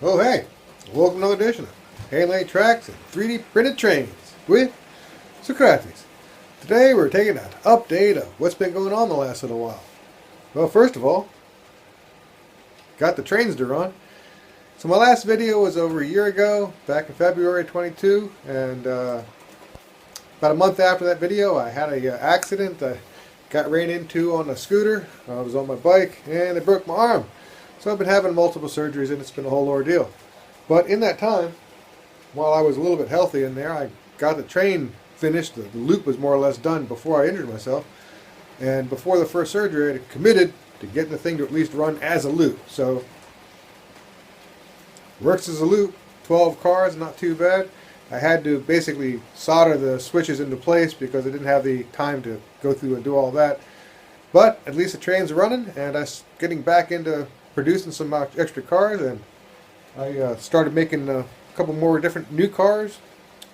Oh hey, welcome to another edition of Hand-Laid Tracks and 3D Printed Trains with Socrates. Today we're taking an update of what's been going on the last little while. Well, first of all, got the trains to run. So my last video was over a year ago, back in February 22, and about a month after that video I had a accident. I got ran into on a scooter. I was on my bike and it broke my arm. So I've been having multiple surgeries and it's been a whole ordeal. But in that time, while I was a little bit healthy in there, I got the train finished. The loop was more or less done before I injured myself. And before the first surgery, I had committed to getting the thing to at least run as a loop. So, works as a loop, 12 cars, not too bad. I had to basically solder the switches into place because I didn't have the time to go through and do all that. But at least the train's running, and I'm getting back into producing some extra cars, and I started making a couple more different new cars,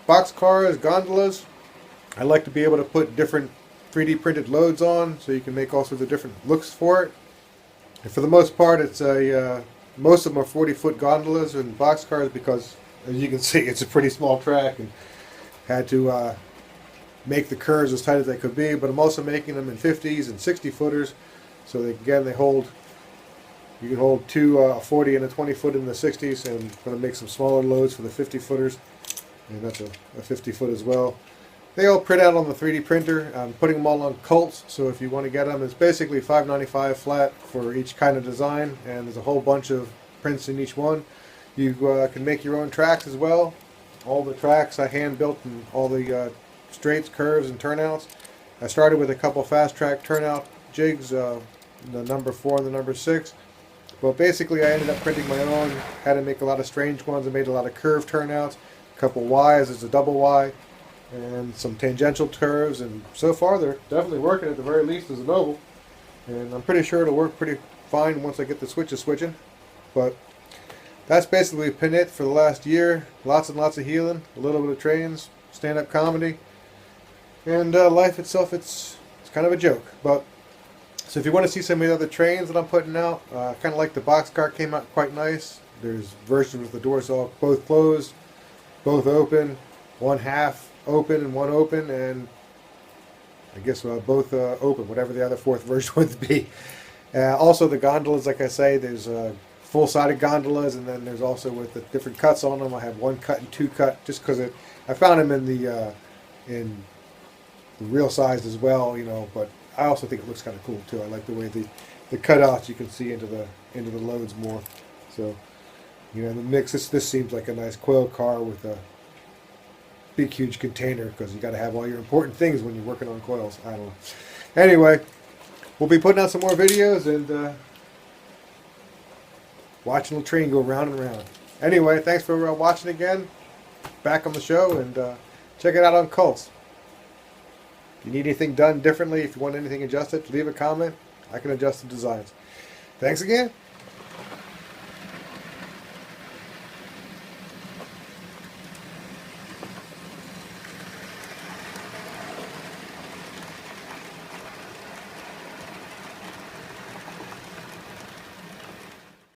box cars, gondolas. I like to be able to put different 3D printed loads on, so you can make all sorts of different looks for it. And for the most part, it's most of them are 40-foot gondolas and box cars because, as you can see, it's a pretty small track, and had to make the curves as tight as they could be. But I'm also making them in 50s and 60-footers, so they hold. You can hold two 40 and a 20-foot in the 60s, and I'm going to make some smaller loads for the 50-footers, and that's a 50-foot as well. They all print out on the 3D printer. I'm putting them all on Cults, so if you want to get them, it's basically $5.95 flat for each kind of design, and there's a whole bunch of prints in each one. You can make your own tracks as well. All the tracks I hand built, and all the straights, curves, and turnouts. I started with a couple fast track turnout jigs, the number 4 and the number 6. But basically I ended up printing my own, had to make a lot of strange ones. I made a lot of curved turnouts, a couple Ys, there's a double Y, and some tangential curves, and so far they're definitely working at the very least as an oval. And I'm pretty sure it'll work pretty fine once I get the switches switching. But that's basically been it for the last year. Lots and lots of healing, a little bit of trains, stand-up comedy, and life itself, it's kind of a joke. But so if you want to see some of the other trains that I'm putting out, kind of like the boxcar came out quite nice. There's versions with the doors all both closed, both open, one half open and one open, and I guess both open, whatever the other fourth version would be. Also the gondolas, like I say, there's full-sided gondolas, and then there's also with the different cuts on them. I have one cut and two cut, just because I found them in the real size as well, you know, but I also think it looks kind of cool too. I like the way the cutouts you can see into the loads more. So, you know, the mix. This seems like a nice coil car with a big huge container, because you got to have all your important things when you're working on coils. I don't know. Anyway, we'll be putting out some more videos and watching the train go round and round. Anyway, thanks for watching again. Back on the show, and check it out on Cults. If you need anything done differently, if you want anything adjusted, leave a comment. I can adjust the designs. Thanks again.